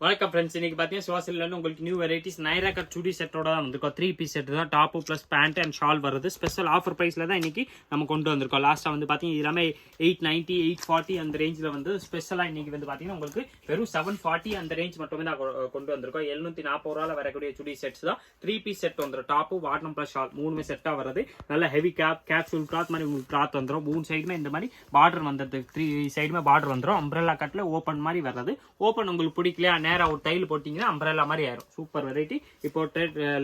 வணக்கம் ஃப்ரெண்ட்ஸ், இன்னைக்கு பார்த்தீங்கன்னா சுவாசிலிருந்து உங்களுக்கு new varieties Naira cut chudi செட்டோட தான் வந்திருக்கோம். 3 பீஸ் செட் தான், top plus pant and shawl வருது. ஸ்பெஷல் ஆஃபர் ப்ரைஸில் தான் இன்னைக்கு நம்ம கொண்டு வந்திருக்கோம். லாஸ்ட்டாக வந்து பார்த்தீங்கன்னா எல்லாமே 890 840 அந்த ரேஞ்சில் வந்து ஸ்பெஷலாக இன்னைக்கு வந்து பார்த்தீங்கன்னா உங்களுக்கு வெறும் 740 அந்த ரேஞ்ச் மட்டுமே தான் கொண்டு வந்திருக்கோம். 740 ரூபாயில் வரக்கூடிய சுடி செட்ஸ் தான். 3 பீஸ் செட் வந்துடும். டாப்பு பாட்டம் ப்ளஸ் ஷால் மூணுமே செட்டாக வருது. நல்ல ஹெவி கேப்சூல் கிளாத் மாதிரி உங்களுக்கு கிளாத் வந்துடும். 3 சைடுமே இந்த மாதிரி பார்டர் வந்துடுது. 3 சைடுமே பார்டர் வந்துடும். அம்ப்ரெல்லா கட்டில் ஓப்பன் மாதிரி வர்றது. ஓப்பன் உங்களுக்கு பிடிக்கலையா நேரா ஒரு டைல் போட்டிங்கன்னா அம்ப்ரெல்லா மாதிரி ஆயிரும். Super variety. இப்போ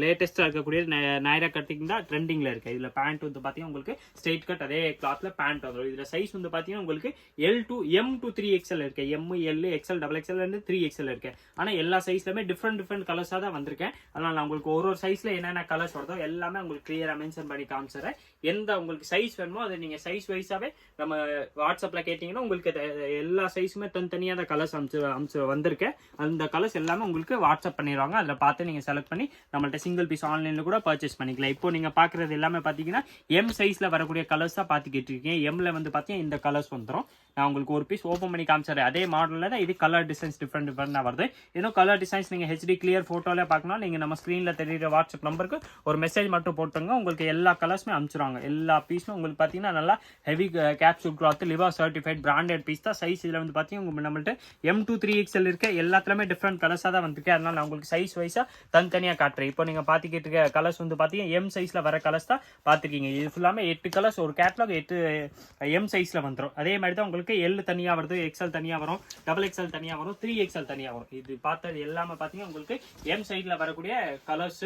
லேட்டஸ்டா இருக்கக்கூடிய நைரா கட்டிங் தான் ட்ரெண்டிங்ல இருக்கு. இதுல பேண்ட் வந்து பாத்தீங்கன்னா உங்களுக்கு ஸ்ட்ரெயிட் கட் அதே கிளாத்ல பேண்ட் வந்துடும். இதுல சைஸ் வந்து பாத்தீங்கன்னா உங்களுக்கு L to M to 3XL இருக்கு. M, L, XL, XXL இருந்து 3XL இருக்கு. ஆனா எல்லா சைஸ்லயுமே டிஃப்ரெண்ட் கலர்ஸா தான் வந்திருக்கேன். அதனால நான் உங்களுக்கு ஒரு சைஸ்ல என்னென்ன கலர்ஸ் வருதோ எல்லாமே உங்களுக்கு கிளியரா மென்ஷன் பண்ணி காமிச்சிடுறேன். எந்த உங்களுக்கு சைஸ் வேணுமோ அதை நீங்க சைஸ் வைஸாவே நம்ம வாட்ஸ்அப்ல கேட்டீங்கன்னா உங்களுக்கு எல்லா சைஸுமே தனித்தனியா தான் கலர்ஸ் அமிச்சு வந்திருக்கேன். அந்த கலர்ஸ் எல்லாமே உங்களுக்கு வாட்ஸ்அப் பண்ணிடுவாங்க. அதில் பார்த்து நீங்கள் செலக்ட் பண்ணி நம்மள்ட்ட சிங்கிள் பீஸ் ஆன்லைனில் கூட பர்ச்சேஸ் பண்ணிக்கலாம். இப்போ நீங்கள் பார்க்குறது எல்லாமே பார்த்தீங்கன்னா எம் சைஸில் வரக்கூடிய கலர்ஸ் தான் பார்த்துக்கிட்டு இருக்கீங்க. எம்ல வந்து பார்த்தீங்கன்னா இந்த கலர்ஸ் வந்துடும். நான் உங்களுக்கு ஒரு பீஸ் ஓப்பன் பண்ணி காமிச்சிடுறேன். அதே மாடலில் தான் இது கலர் டிசைன்ஸ் டிஃப்ரெண்டாக வருது. இன்னும் கலர் டிசைன்ஸ் நீங்கள் ஹெச்டி கிளியர் ஃபோட்டோவில் பார்க்கணும். நீங்கள் நம்ம ஸ்க்ரீனில் தெரியுற வாட்ஸ்அப் நம்பருக்கு ஒரு மெசேஜ் மட்டும் போட்டுங்க. உங்களுக்கு எல்லா கலர்ஸுமே அனுப்பிச்சிடுவாங்க. எல்லா பீஸும் உங்களுக்கு பார்த்தீங்கன்னா நல்லா heavy capsule cloth லிவா certified branded piece தான். சைஸ் இதில் வந்து பார்த்தீங்கன்னா நம்மள்ட்ட M to 3XL இருக்க எல்லாத்துலேயுமே டிஃப்ரெண்ட் கலர்ஸாக தான் வந்திருக்கு. அதனால நான் உங்களுக்கு சைஸ் வைஸாக தனித்தனியாக காட்டுறேன். இப்போ நீங்கள் பார்த்துக்கிட்டு இருக்க கலர்ஸ் வந்து பார்த்தீங்கன்னா எம் சைஸில் வர கலர்ஸ் தான் பார்த்துருக்கீங்க. இது ஃபுல்லாமே 8 கலர்ஸ் ஒரு கேட்லாக் 8 எம் சைஸில் வந்துடும். அதே மாதிரி தான் உங்களுக்கு எல் தனியாக வருது, XL தனியாக வரும், XXL தனியாக வரும், 3XL தனியாக வரும். இது பார்த்தது எல்லாமே பார்த்தீங்கன்னா உங்களுக்கு எம் சைடில் வரக்கூடிய colours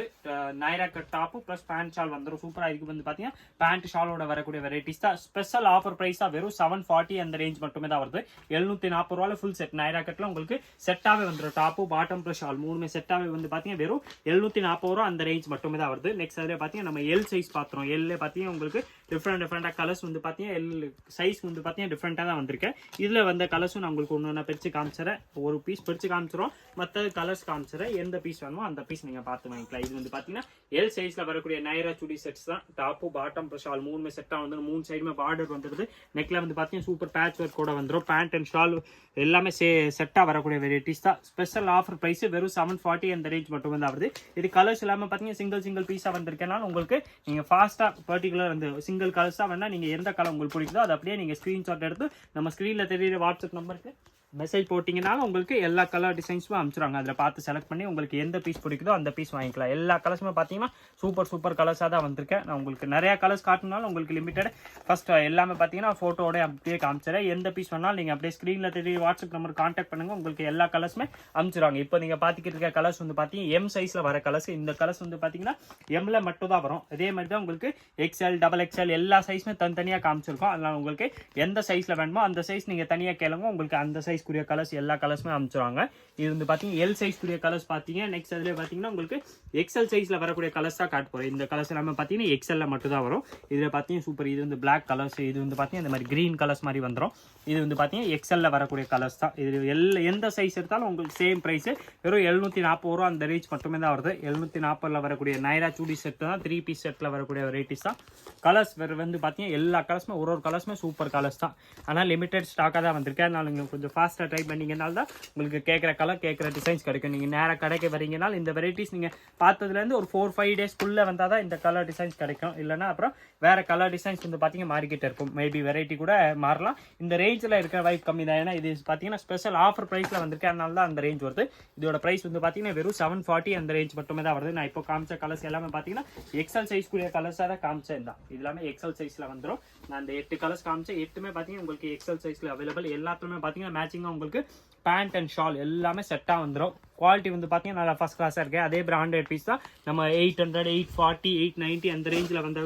Naira cut top plus pant shawl வந்துடும். சூப்பராக இதுக்கு வந்து பார்த்தீங்கன்னா பேண்ட் ஷாலோட வரக்கூடிய வெரைட்டிஸ் தான். ஸ்பெஷல் ஆஃபர் ப்ரைஸாக வெறும் 740 அந்த ரேஞ்ச் மட்டுமே தான் வருது. 740 ரூபாயில் ஃபுல் செட் நைரா கட்டில் உங்களுக்கு செட்டாகவே வந்துடும். டாப்பு பாட்டம் ப்ளஸ் ஷால் மூணுமே செட்டாகவே வந்து பார்த்தீங்கன்னா வெறும் 740 ரூபா அந்த ரேஞ்ச் மட்டுமே தான் வருது. நெக்ஸ்ட் அதில் பார்த்தீங்கன்னா நம்ம எல் சைஸ் பார்த்துறோம். எல்ல பார்த்தீங்கன்னா உங்களுக்கு டிஃப்ரெண்டாக கலர்ஸ் வந்து பார்த்தீங்கன்னா எல் சைஸ் வந்து பார்த்தீங்கன்னா டிஃப்ரெண்டாக தான் வந்திருக்கேன். இதில் வந்த கலர்ஸும் நான் உங்களுக்கு ஒன்று பிரித்து காமிச்சிடறேன். ஒரு பீஸ் பிரித்து காமிச்சிடும், மற்ற கலர்ஸ் காமிச்சிடறேன். எந்த பீஸ் வேணுமோ அந்த பீஸ் நீங்கள் பார்த்து வாங்கிக்கலாம். இது வந்து பார்த்தீங்கன்னா எல் சைஸில் வரக்கூடிய நைரா சுடி செட்ஸ் தான். டாப்பு பாட்டம் ப்ளஸ் ஷால் மூணுமே செட்டாக வந்து 3 சைடுமே பார்டர் வந்துடுது. நெக்ல வந்து பார்த்தீங்கன்னா சூப்பர் பேட்ச் ஒர்க் கூட வந்துடும். பேண்ட் அண்ட் ஷால் எல்லாமே செட்டாக வரக்கூடிய வெரைட்டிஸ் தான். ஸ்பெஷல் ஆஃபர் பிரைஸ் வெறும் 740 அந்த ரேஞ்ச் மட்டும் தான் வருது. இது கலர்ஸ் எல்லாமே பார்த்தீங்கன்னா சிங்கிள் பீஸாக வந்திருக்கனால உங்களுக்கு நீங்கள் ஃபாஸ்ட்டாக பர்டிகுலர் வந்து சிங்கிள் கலர்ஸாக வேணால் நீங்கள் எந்த கலர் உங்களுக்கு பிடிக்குதோ அதை அப்படியே நீங்கள் ஸ்க்ரீன்ஷாட் எடுத்து நம்ம ஸ்க்ரீனில் தெரியுற வாட்ஸ்அப் நம்பருக்கு மெசேஜ் போட்டிங்கனாலும் உங்களுக்கு எல்லா கலர் டிசைன்ஸுமே அனுப்பிச்சிடுவாங்க. அதில் பார்த்து செலக்ட் பண்ணி உங்களுக்கு எந்த பீஸ் பிடிக்குதோ அந்த பீஸ் வாங்கிக்கலாம். எல்லா கலர்ஸுமே பார்த்தீங்கன்னா சூப்பர் கலர்ஸாக தான் வந்திருக்கேன். நான் உங்களுக்கு நிறையா கலர்ஸ் காட்டினாலும் உங்களுக்கு லிமிட்டட் ஃபர்ஸ்ட் எல்லாமே பார்த்தீங்கன்னா ஃபோட்டோட அப்படியே காமிச்சிடறேன். எந்த பீஸ் வேணாலும் நீங்கள் அப்படியே ஸ்க்ரீனில் தெரிய வாட்ஸ்அப் நம்பர் கான்டாக்ட் பண்ணுங்கள். உங்களுக்கு எல்லா கலர்ஸுமே அனுப்பிச்சிடுவாங்க. இப்போ நீங்கள் பார்த்துக்கிட்டு இருக்க கலர்ஸ் வந்து பார்த்தீங்கன்னா எம் சைஸில் வர கலர்ஸ். இந்த கலர்ஸ் வந்து பார்த்தீங்கன்னா எம்ல மட்டும் தான் வரும். அதே மாதிரி தான் உங்களுக்கு XL, XXL எல்லா சைஸுமே தனித்தனியாக காமிச்சிருக்கோம். அதனால் உங்களுக்கு எந்த சைஸில் வேணுமோ அந்த சைஸ் நீங்கள் தனியாக கேளுங்க. உங்களுக்கு அந்த சைஸ் குரிய கலர்ஸ் எல்லா கலர்ஸுமே அனுப்பிச்சிருவாங்க. இது வந்து பாத்தீங்கன்னா எல் சைஸ் குரிய கலர்ஸ் பாத்தீங்க. நெக்ஸ்ட் அதுல பாத்தீங்கன்னா உங்களுக்கு XL சைஸ்ல வரக்கூடிய கலர்ஸ் தான் காட்ட போறோம். இந்த கலர்ஸ் எல்லாமே பாத்தீங்கன்னா XL மட்டும் தான் வரும். இதுல பாத்தீங்கன்னா சூப்பர். இது வந்து பிளாக் கலர்ஸ், இது வந்து பாத்தீங்கன்னா இந்த மாதிரி கிரீன் கலர்ஸ் மாதிரி வந்துடும். இது வந்து பாத்தீங்கன்னா XL வரக்கூடிய கலர்ஸ் தான். இது எந்த சைஸ் எடுத்தாலும் உங்களுக்கு சேம் பிரைஸ் வெறும் 740 ரூபா அந்த ரேஞ்ச் மட்டுமே தான் வருது. 740 வரக்கூடிய நைரா சூடி செட் தான். 3 பீஸ் செட்ல வரக்கூடிய வெரைட்டிஸ் தான். கலர்ஸ் வந்து பாத்தீங்கன்னா எல்லா கலர்ஸுமே ஒரு கலர்ஸுமே சூப்பர் கலர்ஸ் தான். ஆனால் லிமிடெட் ஸ்டாக்காக தான் வந்திருக்கு. அதனால நீங்க கொஞ்சம் ஃபாஸ்டா ட்ரை பண்ணீங்கனால தான் உங்களுக்கு கேட்குற கலர் கேட்குற டிசைன்ஸ் கிடைக்கும். நீங்கள் நேராக கடைக்கு வரீங்கனால் இந்த வெரைட்டிஸ் நீங்கள் பார்த்ததுலேருந்து ஒரு 4-5 டேஸ்க்குள்ளே வந்தால் தான் இந்த கலர் டிசைன்ஸ் கிடைக்கும். இல்லைனா அப்புறம் வேறு கலர் டிசைன்ஸ் வந்து பார்த்தீங்கன்னா மார்க்கெட் இருக்கும். மேபி வெரைட்டி கூட மாறலாம். இந்த ரேஞ்சில் இருக்கிற வாய்ப்பு கம்மி தான். ஏன்னா இது பார்த்தீங்கன்னா ஸ்பெஷல் ஆஃபர் ப்ரைஸில் வந்திருக்கு. அதனால தான் அந்த ரேஞ்ச் வருது. இதோட ப்ரைஸ் வந்து பார்த்தீங்கன்னா வெறும் 740 அந்த ரேஞ்ச் மட்டுமே தான் வருது. நான் இப்போ காமிச்ச கலர்ஸ் எல்லாமே பார்த்தீங்கன்னா XL சைஸ்க்குரிய கலர்ஸாக தான் காமிச்சேன் தான். இது எல்லாமே XL சைஸில் வந்துடும். நான் அந்த 8 கலர்ஸ் காமிச்சேன். 8மே பார்த்தீங்கன்னா உங்களுக்கு XL சைஸில் அவைலபிள். எல்லாத்துலேயுமே பார்த்தீங்கன்னா மேட்சிங்காக உங்களுக்கு பேண்ட் அண்ட் ஷால் எல்லாமே செட்டாக வந்துடும். குவாலிட்டி வந்து பார்த்தீங்கன்னா நல்லா ஃபர்ஸ்ட் கிளாஸாக இருக்குது. அதே பிராண்டட் பீஸ் தான். நம்ம 800, 840, 890 அந்த ரேஞ்சில் வந்து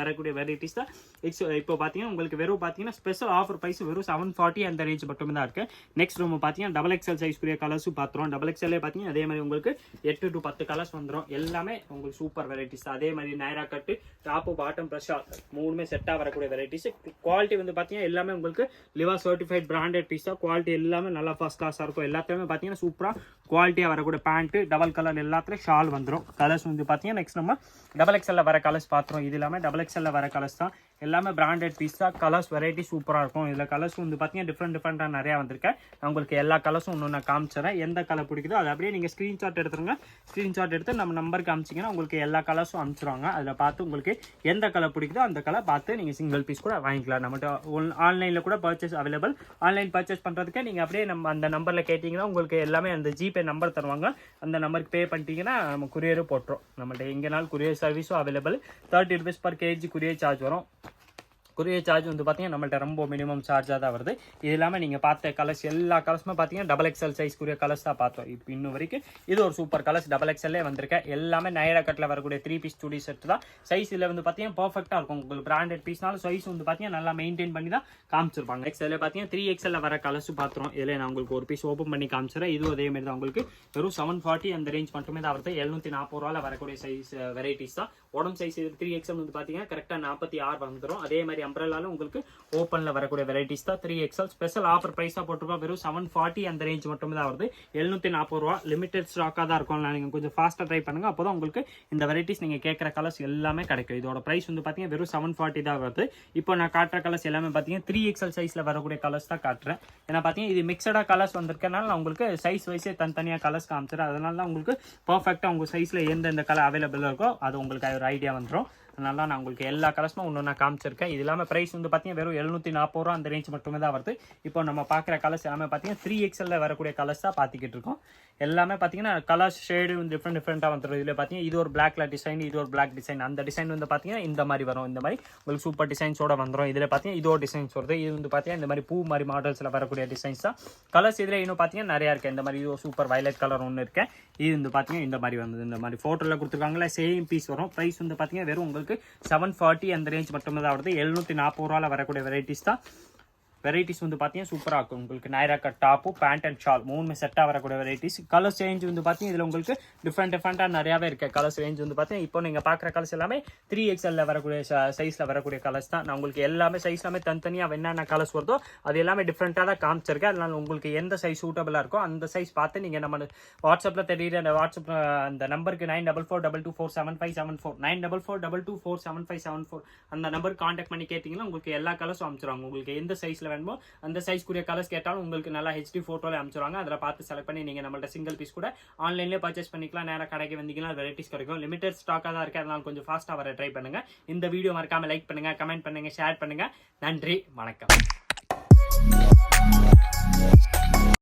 வரக்கூடிய வெரைட்டிஸ் தான். இப்போ பார்த்தீங்கன்னா உங்களுக்கு வெறும் பார்த்தீங்கன்னா ஸ்பெஷல் ஆஃபர் ப்ரைஸ் வெறும் 740 அந்த ரேஞ்ச் மட்டுமே தான் இருக்குது. நெக்ஸ்ட் நம்ம பார்த்தீங்கன்னா XXL சைஸ்க்குரிய கலர்ஸும் பார்த்துருவோம். XXL பார்த்தீங்கன்னா அதே மாதிரி உங்களுக்கு 8 to 10 கலர்ஸ் வந்துடும். எல்லாமே உங்களுக்கு சூப்பர் வெரைட்டிஸ் தான். அதே மாதிரி நைரா கட்டு டாப்பு பாட்டம் ப்ளஸ் ஷால் மூணுமே செட்டாக வரக்கூடிய வெரைட்டிஸ். குவாலிட்டி வந்து பார்த்தீங்கன்னா எல்லாமே உங்களுக்கு லிவா சர்டிஃபைட் பிராண்டட் பீஸ் தான். குவாலிட்டி எல்லாமே நல்லா ஃபர்ஸ்ட் கிளாஸாக இருக்கும். எல்லாத்துலேயுமே பார்த்தீங்கன்னா சூப்பராக குவாலிட்டியாக வரக்கூடிய பேண்ட்டு டபுள் கலர் எல்லாத்துலேயும் ஷால் வந்துடும். கலர்ஸ் வந்து பார்த்தீங்கன்னா நெக்ஸ்ட் நம்ம XXL வர கலர்ஸ் பார்த்துரும். இது இல்லாமல் XXL வர கலர்ஸ் தான். எல்லாமே பிராண்டட் பீஸ் தான். கலர்ஸ் வெரைட்டி சூப்பராக இருக்கும். இதில் கலர்ஸ் வந்து பார்த்தீங்கன்னா டிஃப்ரெண்ட்டாக நிறையா வந்திருக்கேன். நான் உங்களுக்கு எல்லா கலர்ஸும் ஒன்று நான் காமிச்சிடறேன். எந்த கலர் பிடிக்குதோ அதை அப்படியே நீங்கள் ஸ்க்ரீன்ஷாட் எடுத்துருங்க. ஸ்க்ரீன்ஷாட் எடுத்து நம்ம நம்பருக்கு அமிச்சிங்கன்னா உங்களுக்கு எல்லா கலர்ஸும் அனுப்பிச்சிடுவாங்க. அதில் பார்த்து உங்களுக்கு எந்த கலர் பிடிக்குதோ அந்த கலர் பார்த்து நீங்கள் சிங்கிள் பீஸ் கூட வாங்கிக்கலாம். நம்மகிட்ட ஆன்லைனில் கூட பர்ச்சேஸ் அவைலபிள். ஆன்லைன் பர்ச்சேஸ் பண்ணுறதுக்கு நீங்கள் அப்படியே நம்ம அந்த நம்பரில் கேட்டிங்கன்னா உங்களுக்கு எல்லாமே அந்த ஜிபே நம்பர் தருவாங்க. அந்த நம்பருக்கு பே பண்ணிட்டீங்கன்னா நம்ம குரியரும் போட்டுரும். நம்மள்ட்ட எங்கேனாலும் குரியர் சர்வீஸும் available. 30 rupees per kg courier charge வரும். குரியர் சார்ஜ் வந்து பார்த்தீங்கன்னா நம்மள்ட்ட ரொம்ப மினிமம் சார்ஜாக தான் வருது. இது இல்லாமல் நீங்கள் பார்த்த கலர்ஸ் எல்லா கலர்ஸுமே பார்த்தீங்கன்னா XXL சைஸ் கூடிய கலர்ஸ் தான் பார்த்தோம். இப்போ இன்னும் வரைக்கும் இது ஒரு சூப்பர் கலர்ஸ் XXL வந்திருக்கேன். எல்லாமே நைரா கட்டில் வரக்கூடிய 3 பீஸ் சுடி செட் தான். சைஸ் இதில் வந்து பார்த்தீங்கன்னா பர்ஃபெக்டாக இருக்கும். உங்களுக்கு பிராண்டட் பீஸ்னாலும் சைஸ் வந்து பார்த்தீங்கன்னா நல்லா மெயின்டைன் பண்ணி தான் காமிச்சிருப்பாங்க. XL பார்த்தீங்கன்னா 3XL வர கலர்ஸ் பார்த்துரும். இதில் நான் உங்களுக்கு ஒரு பீஸ் ஓப்பன் பண்ணி காமிச்சிடறேன். இதுவும் அதே மாதிரி தான் உங்களுக்கு வெறும் 740 அந்த ரேஞ்ச் மட்டுமே தான் வருது. 740 ரூபாயில் வரக்கூடிய சைஸ் வெரைட்டிஸ் தான். உடம்பு சைஸ் இது 3XL வந்து பார்த்தீங்கன்னா கரெக்டாக 46 வந்துடும். அதே மாதிரி அம்ப்ரெல்லாலும் உங்களுக்கு ஓப்பனில் வரக்கூடிய வெரைட்டிஸ் தான். 3XL ஸ்பெஷல் ஆஃபர் ப்ரைஸாக போட்டிருக்கோம். வெறும் 740 அந்த ரேஞ்ச் மட்டுமே தான் வருது. 740 ரூபா லிமிடெட் ஸ்டாக்காக தான் இருக்கும். நீங்கள் கொஞ்சம் ஃபாஸ்ட்டாக ட்ரை பண்ணுங்கள். அப்போ தான் உங்களுக்கு இந்த வெரைட்டிஸ் நீங்கள் கேட்குற கலர்ஸ் எல்லாமே கிடைக்கும். இதோட ப்ரைஸ் வந்து பார்த்தீங்கன்னா வெறும் 740 தான் வருது. இப்போ நான் காட்டுற கலர்ஸ் எல்லாமே பார்த்தீங்கன்னா 3XL சைஸில் வரக்கூடிய கலர்ஸ் தான் காட்டுறேன். ஏன்னா பார்த்தீங்கன்னா இது மிக்சடாக கலர்ஸ் வந்திருக்கனால நான் உங்களுக்கு சைஸ் வைஸே தனித்தனியாக கலர்ஸ் காமிச்சிடுறேன். அதனால தான் உங்களுக்கு பர்ஃபெக்டாக உங்கள் சைஸில் எந்த கலர் அவைலபிளாக இருக்கோ அது உங்களுக்கு ஒரு ஐடியா வந்துடும். அதனால நான் உங்களுக்கு எல்லா கலர்ஸும் ஒன்று நான் காமிச்சிருக்கேன். இது இல்லாமல் ப்ரைஸ் வந்து பார்த்தீங்கன்னா வெறும் 740 ரூபா அந்த ரேஞ்ச் மட்டுமே தான் வருது. இப்போ நம்ம பார்க்குற கலர்ஸ் எல்லாமே பார்த்தீங்கன்னா 3XL வரக்கூடிய கலர்ஸ் தான் பார்த்துக்கிட்டு இருக்கோம். எல்லாமே பார்த்தீங்கன்னா கலர்ஸ் ஷேடு டிஃப்ரெண்ட்டாக வந்துடும். இதில் பார்த்தீங்கன்னா இது ஒரு பிளாக்ல டிசைன், இது ஒரு பிளாக் டிசைன். அந்த டிசைன் வந்து பார்த்தீங்கன்னா இந்த மாதிரி வரும். இந்த மாதிரி உங்களுக்கு சூப்பர் டிசைன்ஸோட வந்துடும். இதில் பார்த்தீங்கன்னா இதோ டிசைன்ஸ் வருது. இது வந்து பார்த்தீங்கன்னா இந்த மாதிரி பூ மாதிரி மாடல்ஸில் வரக்கூடிய டிசைன்ஸ் தான். கலர்ஸ் இதில் இன்னும் பார்த்தீங்கன்னா நிறையா இருக்குது. இந்த மாதிரி இது சூப்பர் வயலட் கலர் ஒன்று இருக்கு. இது வந்து பார்த்தீங்கன்னா இந்த மாதிரி வந்தது. இந்த மாதிரி ஃபோட்டோவில் கொடுத்துருக்காங்களா சேம் பீஸ் வரும். ப்ரைஸ் வந்து பார்த்தீங்கன்னா வெறும் உங்களுக்கு 740 அந்த ரேஞ்ச் மட்டுமே தான் வருது. 740 ரூபாயில் வரக்கூடிய வெரைட்டிஸ் தான். வெரைட்டிஸ் வந்து பார்த்தீங்கன்னா சூப்பராக இருக்கும். உங்களுக்கு Naira cut top pant and shawl 3 செட்டாக வரக்கூடிய வெரைட்டிஸ். கலர் சேஞ்ச் வந்து பார்த்தீங்கன்னா இதில் உங்களுக்கு டிஃப்ரெண்ட்டாக நிறையாவே இருக்குது. கலர்ஸ் ரேஞ்ச் வந்து பார்த்தீங்கன்னா இப்போ நீங்கள் பார்க்குற கலர்ஸ் எல்லாமே 3XL வரக்கூடிய சைஸில் வரக்கூடிய கலர்ஸ் தான். நான் உங்களுக்கு எல்லாமே சைஸ் எல்லாமே தனித்தனியாக என்னென்ன கலர்ஸ் வருதோ அது எல்லாமே டிஃப்ரெண்ட்டாக தான் காமிச்சிருக்கேன். அதனால் உங்களுக்கு எந்த சைஸ் சூட்டபிளாக இருக்கோ அந்த சைஸ் பார்த்து நீங்கள் நம்ம வாட்ஸ்அப்பில் தெரியுற அந்த வாட்ஸ்அப் அந்த நம்பருக்கு 9442247574 9442247574 அந்த நம்பருக்கு கான்டாக்ட் பண்ணி கேட்டிங்கன்னா உங்களுக்கு எல்லா கலர்ஸும் அனுப்பிச்சிடுவாங்க. உங்களுக்கு எந்த சைஸில் வேணுமோ அந்த சைஸ் கூடிய கலர்ஸ் கேட்டாலும் உங்களுக்கு நல்லா HD போட்டோல அனுப்பிச்சிடுவாங்க. அதில் பார்த்து செலக்ட் பண்ணி நீங்கள் நம்மள்ட்ட சிங்கிள் பீஸ் கூட ஆன்லைன்லேயே பர்ச்சேஸ் பண்ணிக்கலாம். நேராக கடைக்கு வந்தீங்கன்னா வெரைட்டிஸ் கிடைக்கும். லிமிடெட் ஸ்டாக்காக தான் இருக்குது. அதனால் கொஞ்சம் ஃபாஸ்ட்டாக வர ட்ரை பண்ணுங்கள். இந்த வீடியோ மறக்காமல் லைக் பண்ணுங்கள், கமெண்ட் பண்ணுங்கள், ஷேர் பண்ணுங்கள். நன்றி, வணக்கம்.